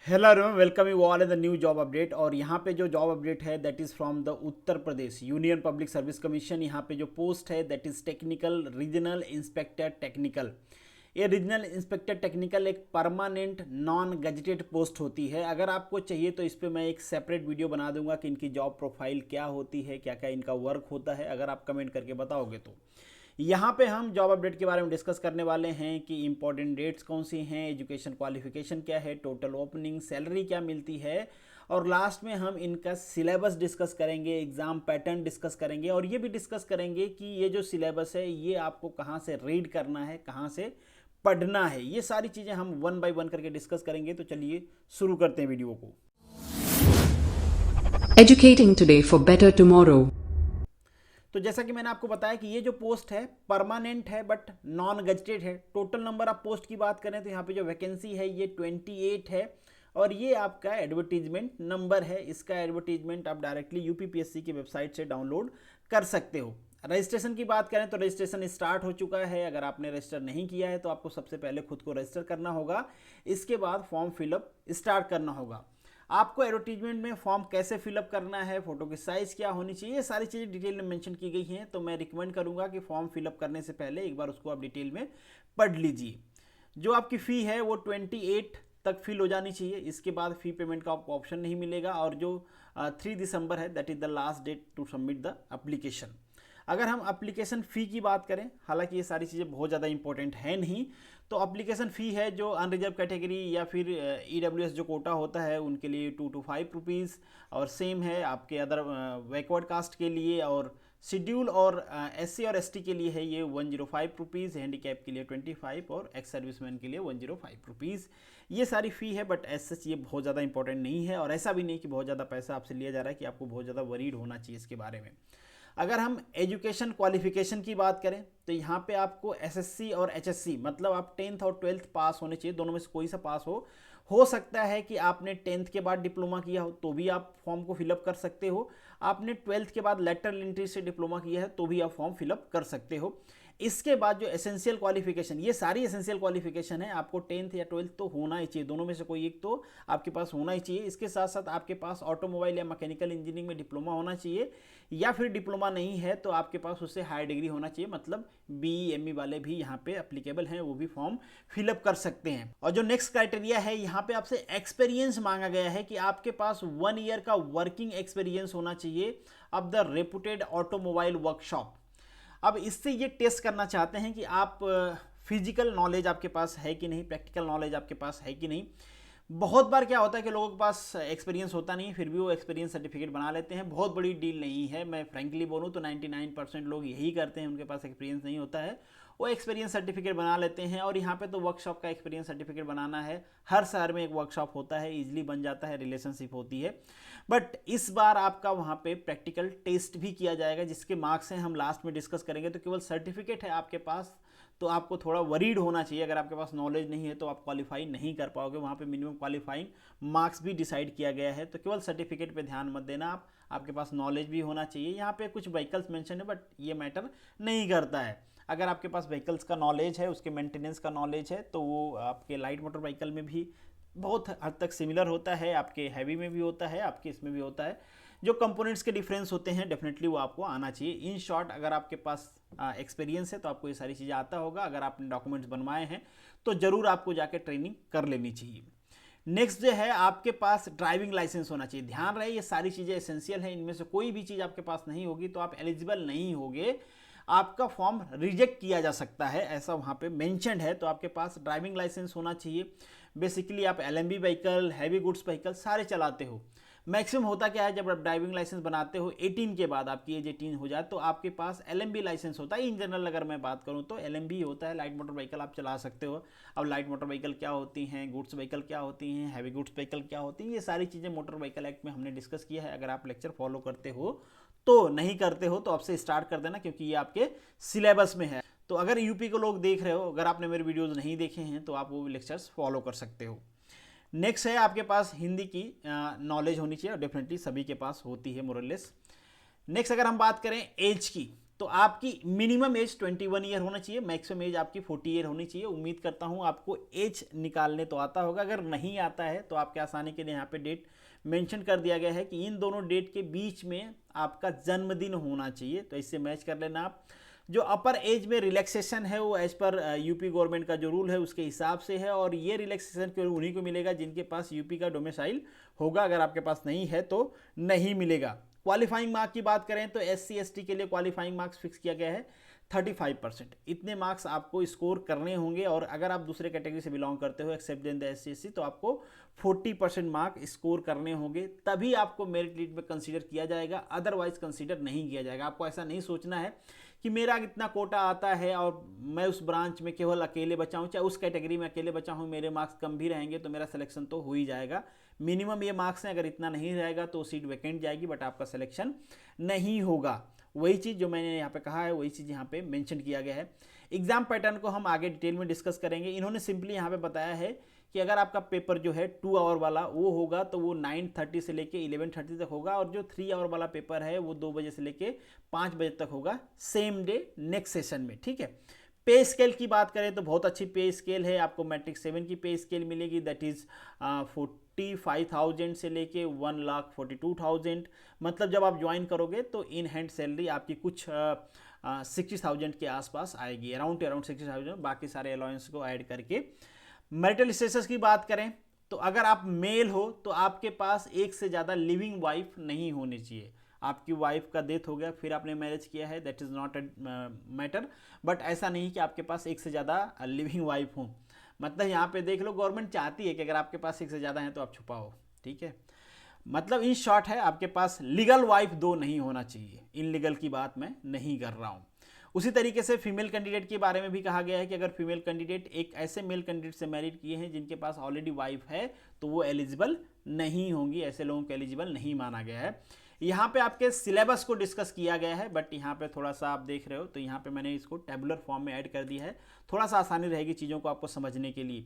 Hello everyone, welcome you all in the new job update. और यहाँ पे जो जॉब अपडेट है that is from the Uttar Pradesh union public service commission. यहाँ पे जो पोस्ट है that is technical regional inspector technical. ये रीजनल इंस्पेक्टर टेक्निकल एक परमानेंट नॉन गजेटेड पोस्ट होती है। अगर आपको चाहिए तो इस पर मैं एक सेपरेट वीडियो बना दूंगा कि इनकी जॉब प्रोफाइल क्या होती है, क्या क्या इनका वर्क होता है, अगर आप कमेंट करके बताओगे तो। यहाँ पे हम जॉब अपडेट के बारे में डिस्कस करने वाले हैं कि इंपॉर्टेंट डेट्स कौन सी हैं, एजुकेशन क्वालिफिकेशन क्या है, टोटल ओपनिंग सैलरी क्या मिलती है, और लास्ट में हम इनका सिलेबस डिस्कस करेंगे, एग्ज़ाम पैटर्न डिस्कस करेंगे, और ये भी डिस्कस करेंगे कि ये जो सिलेबस है ये आपको कहाँ से रीड करना है, कहाँ से पढ़ना है। ये सारी चीज़ें हम वन बाय वन करके डिस्कस करेंगे। तो चलिए शुरू करते हैं वीडियो को। Educating today for better tomorrow. तो जैसा कि मैंने आपको बताया कि ये जो पोस्ट है परमानेंट है बट नॉन गजेटेड है। टोटल नंबर ऑफ पोस्ट की बात करें तो यहाँ पे जो वैकेंसी है ये 28 है, और ये आपका एडवर्टीजमेंट नंबर है। इसका एडवर्टीजमेंट आप डायरेक्टली यूपीपीएससी की वेबसाइट से डाउनलोड कर सकते हो। रजिस्ट्रेशन की बात करें तो रजिस्ट्रेशन स्टार्ट हो चुका है। अगर आपने रजिस्टर नहीं किया है तो आपको सबसे पहले खुद को रजिस्टर करना होगा, इसके बाद फॉर्म फिलअप स्टार्ट करना होगा। आपको एडवर्टीजमेंट में फॉर्म कैसे फिलअप करना है, फोटो की साइज़ क्या होनी चाहिए, ये सारी चीज़ें डिटेल में मेंशन की गई हैं। तो मैं रिकमेंड करूंगा कि फॉर्म फिलअप करने से पहले एक बार उसको आप डिटेल में पढ़ लीजिए। जो आपकी फ़ी है वो 28 तक फिल हो जानी चाहिए। इसके बाद फ़ी पेमेंट का आपको ऑप्शन नहीं मिलेगा। और जो 3 दिसंबर है that is the last date to submit the application. अगर हम एप्लीकेशन फ़ी की बात करें, हालांकि ये सारी चीज़ें बहुत ज़्यादा इंपॉर्टेंट है नहीं, तो एप्लीकेशन फ़ी है जो अनरिजर्व कैटेगरी या फिर ईडब्ल्यूएस जो कोटा होता है उनके लिए 2 to 5 रुपीज़, और सेम है आपके अदर बैकवर्ड कास्ट के लिए, और शेड्यूल और एससी और एसटी के लिए है ये 105 रुपीज़, हैंडीकैप के लिए 25 और एक्स सर्विसमैन के लिए 105 रुपीज़। ये सारी फ़ी है, बट एज सच ये बहुत ज़्यादा इंपॉर्टेंट नहीं है, और ऐसा भी नहीं कि बहुत ज़्यादा पैसा आपसे लिया जा रहा है कि आपको बहुत ज़्यादा वरीड होना चाहिए इसके बारे में। अगर हम एजुकेशन क्वालिफिकेशन की बात करें तो यहाँ पे आपको एसएससी और एचएससी मतलब आप 10th और 12th पास होने चाहिए, दोनों में से कोई सा पास हो सकता है कि आपने 10th के बाद डिप्लोमा किया हो तो भी आप फॉर्म को फिलअप कर सकते हो। आपने 12th के बाद लेटरल एंट्री से डिप्लोमा किया है तो भी आप फॉर्म फिलअप कर सकते हो। इसके बाद जो एसेंशियल क्वालिफिकेशन, ये सारी एसेंशियल क्वालिफिकेशन है, आपको 10th या 12th तो होना ही चाहिए, दोनों में से कोई एक तो आपके पास होना ही चाहिए। इसके साथ साथ आपके पास ऑटोमोबाइल या मैकेनिकल इंजीनियरिंग में डिप्लोमा होना चाहिए, या फिर डिप्लोमा नहीं है तो आपके पास उससे हाई डिग्री होना चाहिए, मतलब बीई एमई वाले भी यहाँ पे अप्लीकेबल हैं, वो भी फॉर्म फिलअप कर सकते हैं। और जो नेक्स्ट क्राइटेरिया है यहाँ पे आपसे एक्सपीरियंस मांगा गया है कि आपके पास 1 ईयर का वर्किंग एक्सपीरियंस होना चाहिए अब द रेपुटेड ऑटोमोबाइल वर्कशॉप। अब इससे ये टेस्ट करना चाहते हैं कि आप फिजिकल नॉलेज आपके पास है कि नहीं, प्रैक्टिकल नॉलेज आपके पास है कि नहीं। बहुत बार क्या होता है कि लोगों के पास एक्सपीरियंस होता नहीं, फिर भी वो एक्सपीरियंस सर्टिफिकेट बना लेते हैं। बहुत बड़ी डील नहीं है, मैं फ्रैंकली बोलूँ तो 99% लोग यही करते हैं, उनके पास एक्सपीरियंस नहीं होता है, वो एक्सपीरियंस सर्टिफिकेट बना लेते हैं। और यहाँ पे तो वर्कशॉप का एक्सपीरियंस सर्टिफिकेट बनाना है, हर शहर में एक वर्कशॉप होता है, ईजिली बन जाता है, रिलेशनशिप होती है। बट इस बार आपका वहाँ पे प्रैक्टिकल टेस्ट भी किया जाएगा, जिसके मार्क्स हैं हम लास्ट में डिस्कस करेंगे। तो केवल सर्टिफिकेट है आपके पास तो आपको थोड़ा वरीड होना चाहिए। अगर आपके पास नॉलेज नहीं है तो आप क्वालिफाई नहीं कर पाओगे, वहाँ पे मिनिमम क्वालिफाइंग मार्क्स भी डिसाइड किया गया है। तो केवल सर्टिफिकेट पे ध्यान मत देना, आपके पास नॉलेज भी होना चाहिए। यहाँ पे कुछ व्हीकल्स मेंशन है बट ये मैटर नहीं करता है। अगर आपके पास व्हीकल्स का नॉलेज है, उसके मेंटेनेंस का नॉलेज है, तो वो आपके लाइट मोटर व्हीकल में भी बहुत हद तक सिमिलर होता है, आपके हैवी में भी होता है, आपके इसमें भी होता है। जो कंपोनेंट्स के डिफरेंस होते हैं डेफिनेटली वो आपको आना चाहिए। इन शॉर्ट अगर आपके पास एक्सपीरियंस है तो आपको ये सारी चीज़ें आता होगा। अगर आपने डॉक्यूमेंट्स बनवाए हैं तो ज़रूर आपको जाके ट्रेनिंग कर लेनी चाहिए। नेक्स्ट जो है आपके पास ड्राइविंग लाइसेंस होना चाहिए। ध्यान रहे ये सारी चीज़ें एसेंशियल हैं, इनमें से कोई भी चीज़ आपके पास नहीं होगी तो आप एलिजिबल नहीं होगे, आपका फॉर्म रिजेक्ट किया जा सकता है, ऐसा वहाँ पे मेंशन्ड है। तो आपके पास ड्राइविंग लाइसेंस होना चाहिए। बेसिकली आप LMB vehicle, heavy goods vehicle सारे चलाते हो। मैक्सिमम होता क्या है, जब आप ड्राइविंग लाइसेंस बनाते हो 18 के बाद, आपकी एज 18 हो जाए तो आपके पास एलएमबी लाइसेंस होता है। इन जनरल अगर मैं बात करूं तो एलएमबी होता है, लाइट मोटर व्हीकल आप चला सकते हो। अब लाइट मोटर व्हीकल क्या होती हैं, गुड्स व्हीकल क्या होती हैं, हैवी गुड्स व्हीकल क्या होती हैं, ये सारी चीज़ें मोटर व्हीकल एक्ट में हमने डिस्कस किया है। अगर आप लेक्चर फॉलो करते हो तो, नहीं करते हो तो आपसे स्टार्ट कर देना, क्योंकि ये आपके सिलेबस में है। तो अगर यूपी को लोग देख रहे हो, अगर आपने मेरे वीडियोज़ नहीं देखे हैं तो आप वो लेक्चर्स फॉलो कर सकते हो। नेक्स्ट है आपके पास हिंदी की नॉलेज होनी चाहिए, और डेफिनेटली सभी के पास होती है मोरलेस। नेक्स्ट अगर हम बात करें एज की, तो आपकी मिनिमम एज 21 ईयर होना चाहिए, मैक्सिमम एज आपकी 40 ईयर होनी चाहिए। उम्मीद करता हूँ आपको एज निकालने तो आता होगा, अगर नहीं आता है तो आपके आसानी के लिए यहाँ पे डेट मेंशन कर दिया गया है कि इन दोनों डेट के बीच में आपका जन्मदिन होना चाहिए, तो इससे मैच कर लेना आप। जो अपर एज में रिलैक्सेशन है वो एज पर यूपी गवर्नमेंट का जो रूल है उसके हिसाब से है, और ये रिलैक्सेशन केवल उन्हीं को मिलेगा जिनके पास यूपी का डोमिसाइल होगा, अगर आपके पास नहीं है तो नहीं मिलेगा। क्वालिफाइंग मार्क की बात करें तो SC/ST के लिए क्वालिफाइंग मार्क्स फिक्स किया गया है 35%। इतने मार्क्स आपको स्कोर करने होंगे, और अगर आप दूसरे कैटेगरी से बिलोंग करते हो एक्सेप्ट देन द SC/ST तो आपको 40% मार्क स्कोर करने होंगे, तभी आपको मेरिट लिस्ट में कंसीडर किया जाएगा, अदरवाइज कंसीडर नहीं किया जाएगा। आपको ऐसा नहीं सोचना है कि मेरा इतना कोटा आता है और मैं उस ब्रांच में केवल अकेले बचा हूँ, चाहे उस कैटेगरी में अकेले बचा हूँ, मेरे मार्क्स कम भी रहेंगे तो मेरा सिलेक्शन तो हो ही जाएगा। मिनिमम ये मार्क्स हैं, अगर इतना नहीं रहेगा तो सीट वैकेंट जाएगी, बट आपका सिलेक्शन नहीं होगा। वही चीज़ जो मैंने यहाँ पे कहा है वही चीज़ यहाँ पे मेंशन किया गया है। एग्जाम पैटर्न को हम आगे डिटेल में डिस्कस करेंगे। इन्होंने सिंपली यहाँ पे बताया है कि अगर आपका पेपर जो है 2 आवर वाला वो होगा तो वो 9:30 से लेके 11:30 तक होगा, और जो 3 आवर वाला पेपर है वो 2 बजे से लेके 5 बजे तक होगा, सेम डे नेक्स्ट सेशन में, ठीक है। पे स्केल की बात करें तो बहुत अच्छी पे स्केल है, आपको मैट्रिक 7 की पे स्केल मिलेगी, दैट इज़ 45,000 से लेके 1,42,000। मतलब जब आप ज्वाइन करोगे तो इन हैंड सैलरी आपकी कुछ 60,000 के आसपास आएगी, अराउंड 60,000, बाकी सारे अलाउंस को ऐड करके। मैरिटल स्टेटस की बात करें तो अगर आप मेल हो तो आपके पास एक से ज़्यादा लिविंग वाइफ नहीं होनी चाहिए। आपकी वाइफ का डेथ हो गया फिर आपने मैरिज किया है, that is not a matter, but ऐसा नहीं कि आपके पास एक से ज़्यादा लिविंग वाइफ हो। मतलब यहाँ पे देख लो, गवर्नमेंट चाहती है कि अगर आपके पास एक से ज़्यादा हैं तो आप छुपाओ, ठीक है। मतलब इन शॉर्ट है, आपके पास लीगल वाइफ 2 नहीं होना चाहिए, इनलीगल की बात मैं नहीं कर रहा हूँ। उसी तरीके से फीमेल कैंडिडेट के बारे में भी कहा गया है कि अगर फीमेल कैंडिडेट एक ऐसे मेल कैंडिडेट से मैरिड किए हैं जिनके पास ऑलरेडी वाइफ है तो वो एलिजिबल नहीं होंगी, ऐसे लोगों को एलिजिबल नहीं माना गया है। यहाँ पे आपके सिलेबस को डिस्कस किया गया है, बट यहाँ पे थोड़ा सा आप देख रहे हो तो यहाँ पे मैंने इसको टेबुलर फॉर्म में ऐड कर दिया है, थोड़ा सा आसानी रहेगी चीज़ों को आपको समझने के लिए।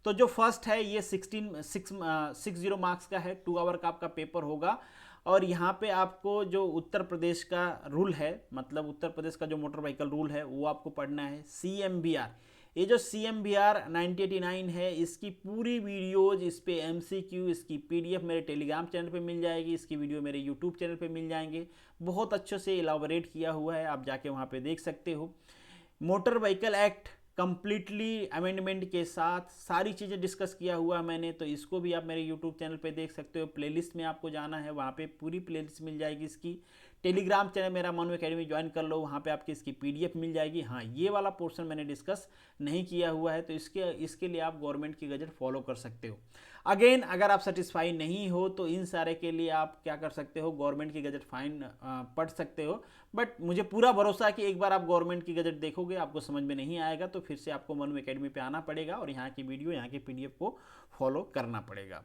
तो जो फर्स्ट है ये 60 मार्क्स का है, 2 आवर का आपका पेपर होगा, और यहाँ पे आपको जो उत्तर प्रदेश का रूल है, मतलब उत्तर प्रदेश का जो मोटर व्हीकल रूल है वो आपको पढ़ना है। CMVR, ये जो CMVR 1989 है, इसकी पूरी वीडियोज, इस पे MCQ, इसकी PDF मेरे टेलीग्राम चैनल पे मिल जाएगी, इसकी वीडियो मेरे यूट्यूब चैनल पे मिल जाएंगे, बहुत अच्छे से इलाबोरेट किया हुआ है, आप जाके वहाँ पे देख सकते हो। Motor vehicle act completely amendment के साथ सारी चीज़ें डिस्कस किया हुआ है मैंने, तो इसको भी आप मेरे यूट्यूब चैनल पे देख सकते हो। प्लेलिस्ट में आपको जाना है, वहाँ पे पूरी प्लेलिस्ट मिल जाएगी इसकी। टेलीग्राम चैनल मेरा मनु एकेडमी ज्वाइन कर लो, वहाँ पे आपकी इसकी PDF मिल जाएगी। हाँ, ये वाला पोर्शन मैंने डिस्कस नहीं किया हुआ है, तो इसके लिए आप गवर्नमेंट की गजट फॉलो कर सकते हो। अगेन, अगर आप सेटिस्फाई नहीं हो तो इन सारे के लिए आप क्या कर सकते हो, गवर्नमेंट की गजट फाइन पढ़ सकते हो, बट मुझे पूरा भरोसा है कि एक बार आप गवर्नमेंट की गजट देखोगे आपको समझ में नहीं आएगा, तो फिर से आपको मनु एकेडमी पे आना पड़ेगा और यहाँ की वीडियो, यहाँ की PDF को फॉलो करना पड़ेगा।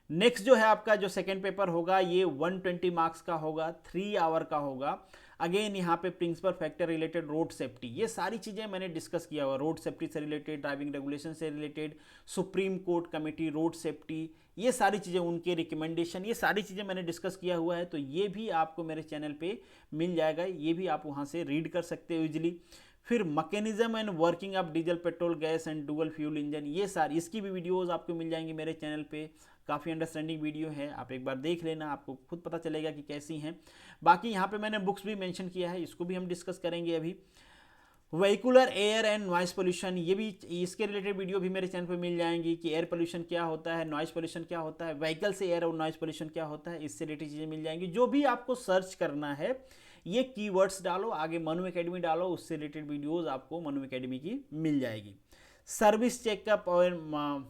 नेक्स्ट जो है आपका जो सेकेंड पेपर होगा ये 120 मार्क्स का होगा, 3 आवर का होगा। अगेन यहाँ पे principal factor related, road safety, ये सारी चीज़ें मैंने डिस्कस किया हुआ, रोड सेफ्टी से रिलेटेड, ड्राइविंग रेगुलेशन से related, supreme court committee road safety, ये सारी चीज़ें, उनके रिकमेंडेशन, ये सारी चीज़ें मैंने डिस्कस किया हुआ है, तो ये भी आपको मेरे चैनल पे मिल जाएगा, ये भी आप वहाँ से रीड कर सकते हो ईजिली। फिर mechanism and working of diesel, petrol, gas and dual fuel engine, ये सारी, इसकी भी वीडियोस आपको मिल जाएंगी मेरे चैनल पे, काफ़ी अंडरस्टैंडिंग वीडियो है, आप एक बार देख लेना, आपको खुद पता चलेगा कि कैसी हैं। बाकी यहाँ पे मैंने बुक्स भी मेंशन किया है, इसको भी हम डिस्कस करेंगे अभी। Vehicular air and noise pollution, ये भी, इसके रिलेटेड वीडियो भी मेरे चैनल पे मिल जाएंगी कि एयर पोल्यूशन क्या होता है, नॉइस पोल्यूशन क्या होता है, व्हीकल से एयर और नॉइस पोल्यूशन क्या होता है, इससे रिलेटेड चीज़ें मिल जाएंगी। जो भी आपको सर्च करना है ये कीवर्ड्स डालो, आगे मनु एकेडमी डालो, उससे रिलेटेड वीडियोस आपको मनु एकेडमी की मिल जाएगी। सर्विस चेकअप और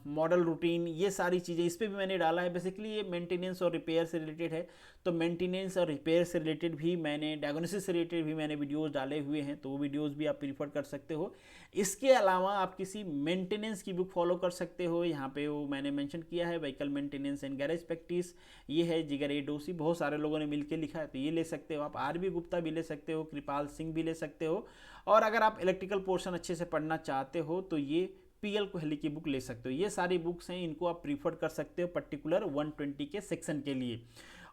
मॉडल रूटीन, ये सारी चीज़ें इस पर भी मैंने डाला है। बेसिकली ये मेंटेनेंस और रिपेयर से रिलेटेड है, तो मेंटेनेंस और रिपेयर से रिलेटेड भी मैंने, डायग्नोसिस से रिलेटेड भी मैंने वीडियोस डाले हुए हैं, तो वो वीडियोस भी आप प्रीफर कर सकते हो। इसके अलावा आप किसी मेंटेनेंस की बुक फॉलो कर सकते हो, यहाँ पे वो मैंने मेंशन किया है, vehicle maintenance and garage practice, ये है जिगर ए डोसी, बहुत सारे लोगों ने मिलकर लिखा है, तो ये ले सकते हो आप। RB गुप्ता भी ले सकते हो, कृपाल सिंह भी ले सकते हो, और अगर आप इलेक्ट्रिकल पोर्शन अच्छे से पढ़ना चाहते हो तो ये PL कोहली की बुक ले सकते हो। ये सारी बुक्स हैं, इनको आप प्रीफर कर सकते हो पर्टिकुलर 120 के सेक्शन के लिए।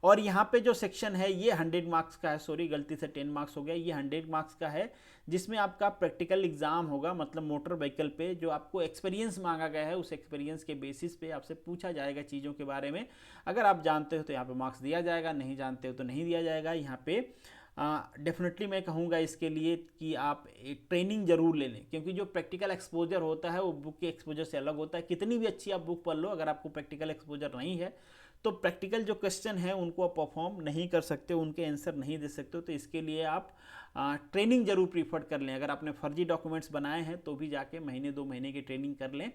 और यहाँ पे जो सेक्शन है ये 100 मार्क्स का है, सॉरी गलती से 10 मार्क्स हो गया, ये 100 मार्क्स का है, जिसमें आपका प्रैक्टिकल एग्जाम होगा, मतलब मोटर व्हीकल पे जो आपको एक्सपीरियंस मांगा गया है उस एक्सपीरियंस के बेसिस पे आपसे पूछा जाएगा चीज़ों के बारे में। अगर आप जानते हो तो यहाँ पे मार्क्स दिया जाएगा, नहीं जानते हो तो नहीं दिया जाएगा। यहाँ पे डेफिनेटली मैं कहूँगा इसके लिए कि आप एक ट्रेनिंग जरूर ले लें, क्योंकि जो प्रैक्टिकल एक्सपोजर होता है वो बुक के एक्सपोजर से अलग होता है। कितनी भी अच्छी आप बुक पढ़ लो, अगर आपको प्रैक्टिकल एक्सपोजर नहीं है तो प्रैक्टिकल जो क्वेश्चन है उनको आप परफॉर्म नहीं कर सकते, उनके आंसर नहीं दे सकते हो। तो इसके लिए आप ट्रेनिंग जरूर प्रीफर कर लें। अगर आपने फर्जी डॉक्यूमेंट्स बनाए हैं तो भी जाके महीने 2 महीने की ट्रेनिंग कर लें,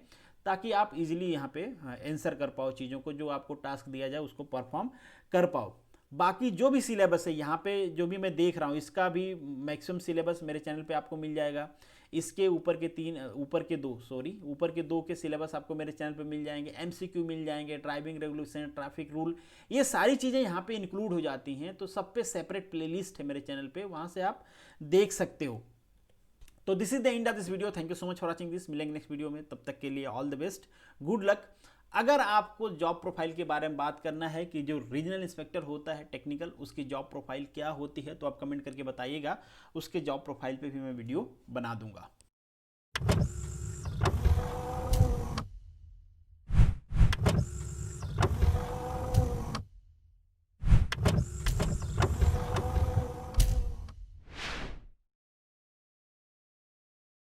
ताकि आप इजीली यहाँ पे आंसर कर पाओ चीज़ों को, जो आपको टास्क दिया जाए उसको परफॉर्म कर पाओ। बाकी जो भी सिलेबस है यहाँ पे जो भी मैं देख रहा हूँ, इसका भी मैक्सिमम सिलेबस मेरे चैनल पे आपको मिल जाएगा। इसके ऊपर के दो के सिलेबस आपको मेरे चैनल पे मिल जाएंगे। एमसीक्यू मिल जाएंगे, ड्राइविंग रेगुलेशन, ट्रैफिक रूल, ये सारी चीज़ें यहाँ पे इंक्लूड हो जाती हैं। तो सब पे सेपरेट प्लेलिस्ट है मेरे चैनल पे, वहाँ से आप देख सकते हो। तो this is the end of this video. Thank you so much for watching this. मिलेंगे नेक्स्ट वीडियो में, तब तक के लिए all the best, good luck. अगर आपको जॉब प्रोफाइल के बारे में बात करना है कि जो रीजनल इंस्पेक्टर होता है टेक्निकल, उसकी जॉब प्रोफाइल क्या होती है, तो आप कमेंट करके बताइएगा, उसके जॉब प्रोफाइल पे भी मैं वीडियो बना दूंगा।